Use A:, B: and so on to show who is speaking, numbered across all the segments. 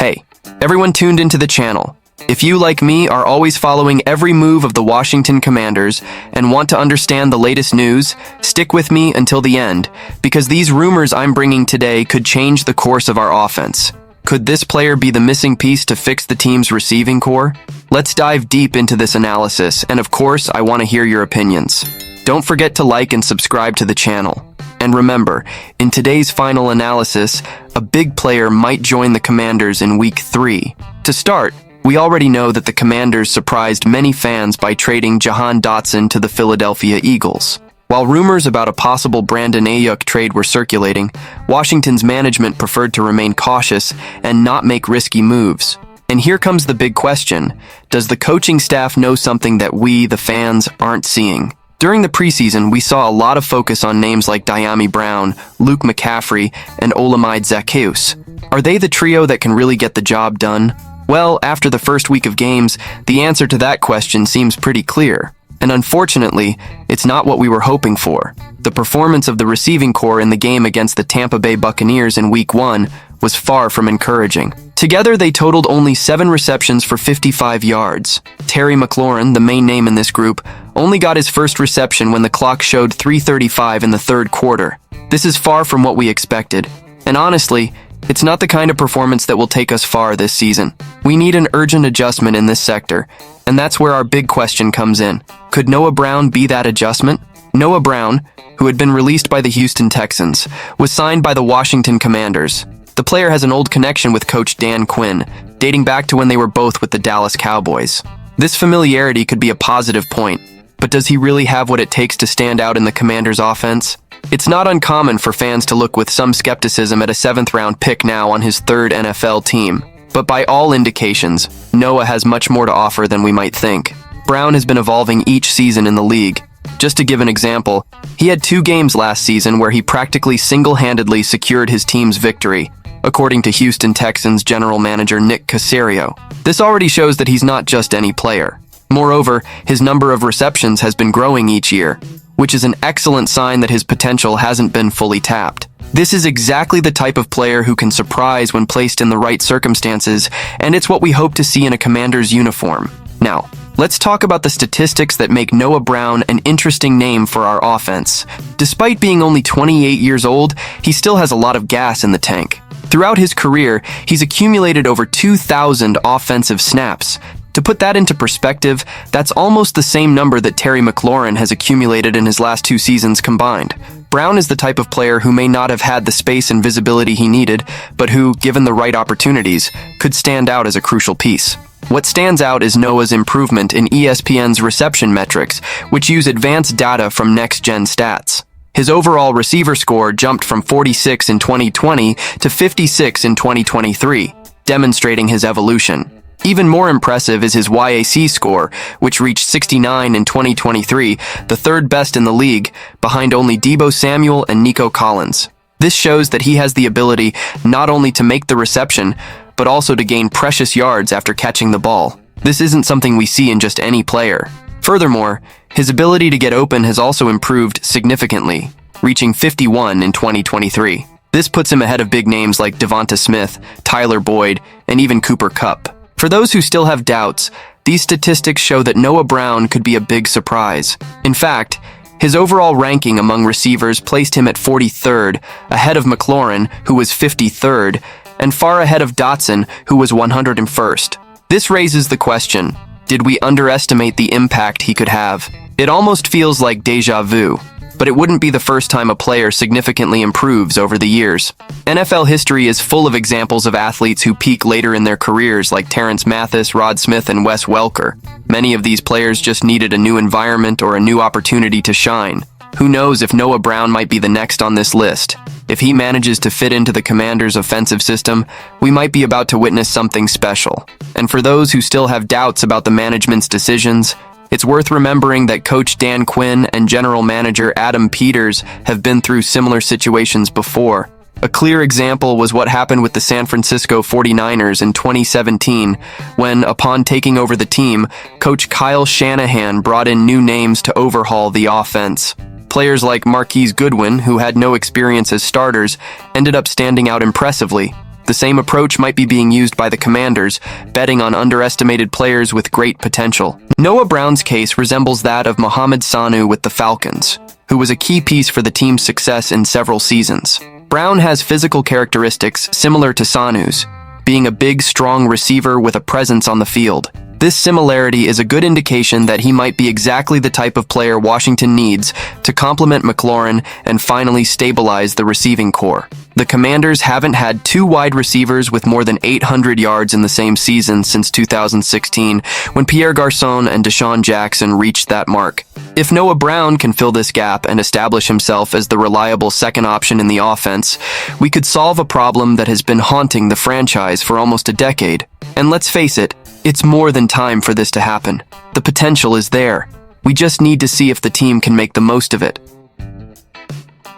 A: Hey, everyone tuned into the channel. If you, like me, are always following every move of the Washington Commanders and want to understand the latest news, stick with me until the end, because these rumors I'm bringing today could change the course of our offense. Could this player be the missing piece to fix the team's receiving core? Let's dive deep into this analysis, and of course, I want to hear your opinions. Don't forget to like and subscribe to the channel. And remember, in today's final analysis, a big player might join the Commanders in Week 3. To start, we already know that the Commanders surprised many fans by trading Jahan Dotson to the Philadelphia Eagles. While rumors about a possible Brandon Ayuk trade were circulating, Washington's management preferred to remain cautious and not make risky moves. And here comes the big question. Does the coaching staff know something that we, the fans, aren't seeing? During the preseason, we saw a lot of focus on names like Dyami Brown, Luke McCaffrey, and Olamide Zaccheaus. Are they the trio that can really get the job done? Well, after the first week of games, the answer to that question seems pretty clear. And unfortunately, it's not what we were hoping for. The performance of the receiving core in the game against the Tampa Bay Buccaneers in Week 1 was far from encouraging. Together, they totaled only 7 receptions for 55 yards. Terry McLaurin, the main name in this group, only got his first reception when the clock showed 3:35 in the third quarter. This is far from what we expected. And honestly, it's not the kind of performance that will take us far this season. We need an urgent adjustment in this sector, and that's where our big question comes in. Could Noah Brown be that adjustment? Noah Brown, who had been released by the Houston Texans, was signed by the Washington Commanders. The player has an old connection with Coach Dan Quinn, dating back to when they were both with the Dallas Cowboys. This familiarity could be a positive point, but does he really have what it takes to stand out in the Commanders' offense? It's not uncommon for fans to look with some skepticism at a 7th-round pick now on his 3rd NFL team. But by all indications, Noah has much more to offer than we might think. Brown has been evolving each season in the league. Just to give an example, he had 2 games last season where he practically single-handedly secured his team's victory, according to Houston Texans general manager Nick Caserio. This already shows that he's not just any player. Moreover, his number of receptions has been growing each year, which is an excellent sign that his potential hasn't been fully tapped. This is exactly the type of player who can surprise when placed in the right circumstances, and it's what we hope to see in a Commander's uniform. Now, let's talk about the statistics that make Noah Brown an interesting name for our offense. Despite being only 28 years old, he still has a lot of gas in the tank. Throughout his career, he's accumulated over 2,000 offensive snaps. To put that into perspective, that's almost the same number that Terry McLaurin has accumulated in his last 2 seasons combined. Brown is the type of player who may not have had the space and visibility he needed, but who, given the right opportunities, could stand out as a crucial piece. What stands out is Noah's improvement in ESPN's reception metrics, which use advanced data from Next Gen Stats. His overall receiver score jumped from 46 in 2020 to 56 in 2023, demonstrating his evolution. Even more impressive is his YAC score, which reached 69 in 2023, the 3rd best in the league, behind only Deebo Samuel and Nico Collins. This shows that he has the ability not only to make the reception, but also to gain precious yards after catching the ball. This isn't something we see in just any player. Furthermore, his ability to get open has also improved significantly, reaching 51 in 2023. This puts him ahead of big names like Devonta Smith, Tyler Boyd, and even Cooper Kupp. For those who still have doubts, these statistics show that Noah Brown could be a big surprise. In fact, his overall ranking among receivers placed him at 43rd, ahead of McLaurin, who was 53rd, and far ahead of Dotson, who was 101st. This raises the question, did we underestimate the impact he could have? It almost feels like déjà vu, but it wouldn't be the first time a player significantly improves over the years. NFL history is full of examples of athletes who peak later in their careers like Terrence Mathis, Rod Smith, and Wes Welker. Many of these players just needed a new environment or a new opportunity to shine. Who knows if Noah Brown might be the next on this list? If he manages to fit into the Commanders' offensive system, we might be about to witness something special. And for those who still have doubts about the management's decisions, it's worth remembering that Coach Dan Quinn and General Manager Adam Peters have been through similar situations before. A clear example was what happened with the San Francisco 49ers in 2017, when, upon taking over the team, Coach Kyle Shanahan brought in new names to overhaul the offense. Players like Marquise Goodwin, who had no experience as starters, ended up standing out impressively. The same approach might be being used by the Commanders, betting on underestimated players with great potential. Noah Brown's case resembles that of Mohamed Sanu with the Falcons, who was a key piece for the team's success in several seasons. Brown has physical characteristics similar to Sanu's, being a big, strong receiver with a presence on the field. This similarity is a good indication that he might be exactly the type of player Washington needs to complement McLaurin and finally stabilize the receiving core. The Commanders haven't had two wide receivers with more than 800 yards in the same season since 2016, when Pierre Garçon and Deshaun Jackson reached that mark. If Noah Brown can fill this gap and establish himself as the reliable second option in the offense, we could solve a problem that has been haunting the franchise for almost a decade. And let's face it, it's more than time for this to happen. The potential is there. We just need to see if the team can make the most of it.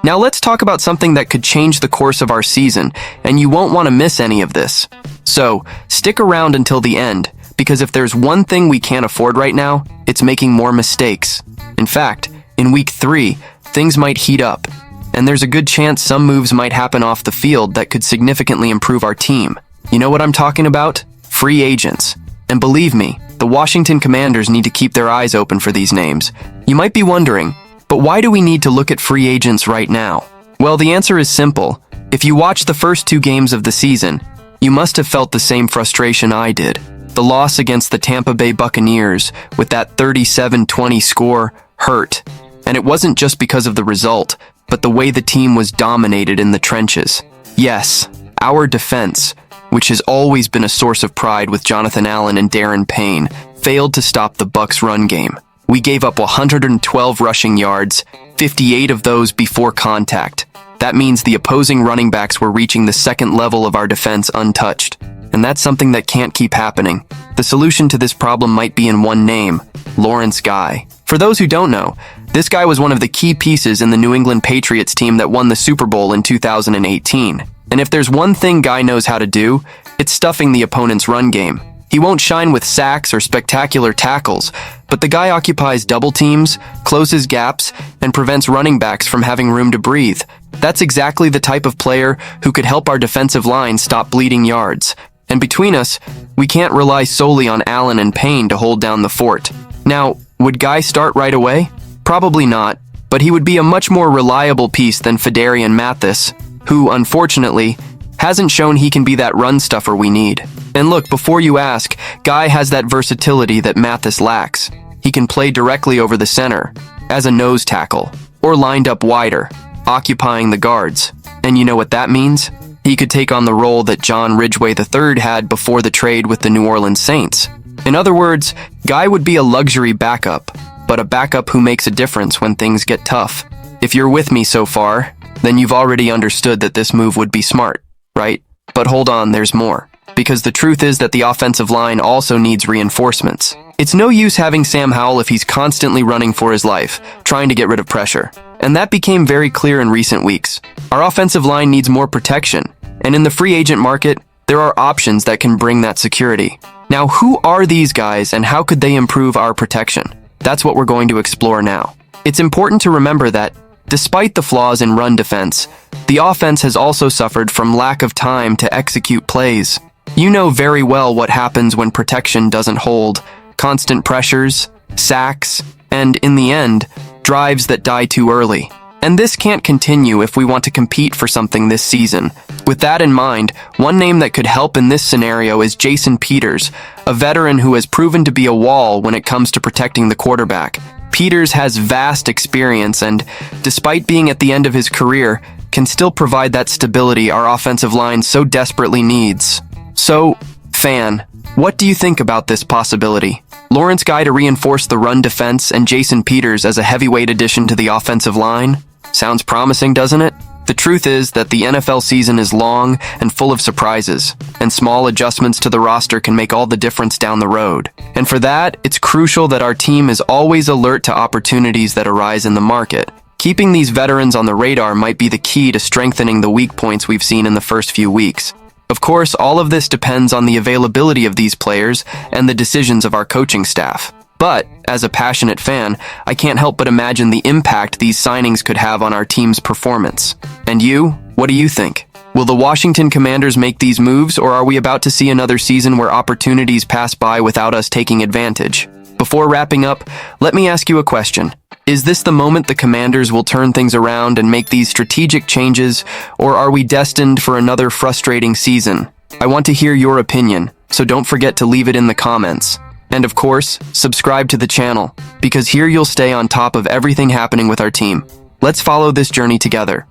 A: Now let's talk about something that could change the course of our season, and you won't want to miss any of this. So, stick around until the end, because if there's one thing we can't afford right now, it's making more mistakes. In fact, in week 3, things might heat up, and there's a good chance some moves might happen off the field that could significantly improve our team. You know what I'm talking about? Free agents. And believe me, the Washington Commanders need to keep their eyes open for these names. You might be wondering, but why do we need to look at free agents right now? Well, the answer is simple. If you watched the first 2 games of the season, you must have felt the same frustration I did. The loss against the Tampa Bay Buccaneers with that 37-20 score hurt. And it wasn't just because of the result, but the way the team was dominated in the trenches. Yes, our defense, which has always been a source of pride with Jonathan Allen and Darren Payne, failed to stop the Bucs' run game. We gave up 112 rushing yards, 58 of those before contact. That means the opposing running backs were reaching the second level of our defense untouched. And that's something that can't keep happening. The solution to this problem might be in one name: Lawrence Guy. For those who don't know, this guy was one of the key pieces in the New England Patriots team that won the Super Bowl in 2018. And if there's one thing Guy knows how to do, it's stuffing the opponent's run game. He won't shine with sacks or spectacular tackles, but the guy occupies double teams, closes gaps, and prevents running backs from having room to breathe. That's exactly the type of player who could help our defensive line stop bleeding yards. And between us, we can't rely solely on Allen and Payne to hold down the fort. Now, would Guy start right away? Probably not, but he would be a much more reliable piece than Phidarian Mathis, who, unfortunately, hasn't shown he can be that run stuffer we need. And look, before you ask, Guy has that versatility that Mathis lacks. He can play directly over the center, as a nose tackle, or lined up wider, occupying the guards. And you know what that means? He could take on the role that John Ridgeway III had before the trade with the New Orleans Saints. In other words, Guy would be a luxury backup, but a backup who makes a difference when things get tough. If you're with me so far, then you've already understood that this move would be smart, right? But hold on, there's more. Because the truth is that the offensive line also needs reinforcements. It's no use having Sam Howell if he's constantly running for his life, trying to get rid of pressure. And that became very clear in recent weeks. Our offensive line needs more protection, and in the free agent market, there are options that can bring that security. Now, who are these guys and how could they improve our protection? That's what we're going to explore now. It's important to remember that, despite the flaws in run defense, the offense has also suffered from lack of time to execute plays. You know very well what happens when protection doesn't hold: constant pressures, sacks, and, in the end, drives that die too early. And this can't continue if we want to compete for something this season. With that in mind, one name that could help in this scenario is Jason Peters, a veteran who has proven to be a wall when it comes to protecting the quarterback. Peters has vast experience and, despite being at the end of his career, can still provide that stability our offensive line so desperately needs. So, fan, what do you think about this possibility? Lawrence Guy to reinforce the run defense and Jason Peters as a heavyweight addition to the offensive line? Sounds promising, doesn't it? The truth is that the NFL season is long and full of surprises, and small adjustments to the roster can make all the difference down the road. And for that, it's crucial that our team is always alert to opportunities that arise in the market. Keeping these veterans on the radar might be the key to strengthening the weak points we've seen in the first few weeks. Of course, all of this depends on the availability of these players and the decisions of our coaching staff. But, as a passionate fan, I can't help but imagine the impact these signings could have on our team's performance. And you, what do you think? Will the Washington Commanders make these moves, or are we about to see another season where opportunities pass by without us taking advantage? Before wrapping up, let me ask you a question. Is this the moment the Commanders will turn things around and make these strategic changes, or are we destined for another frustrating season? I want to hear your opinion, so don't forget to leave it in the comments. And of course, subscribe to the channel, because here you'll stay on top of everything happening with our team. Let's follow this journey together.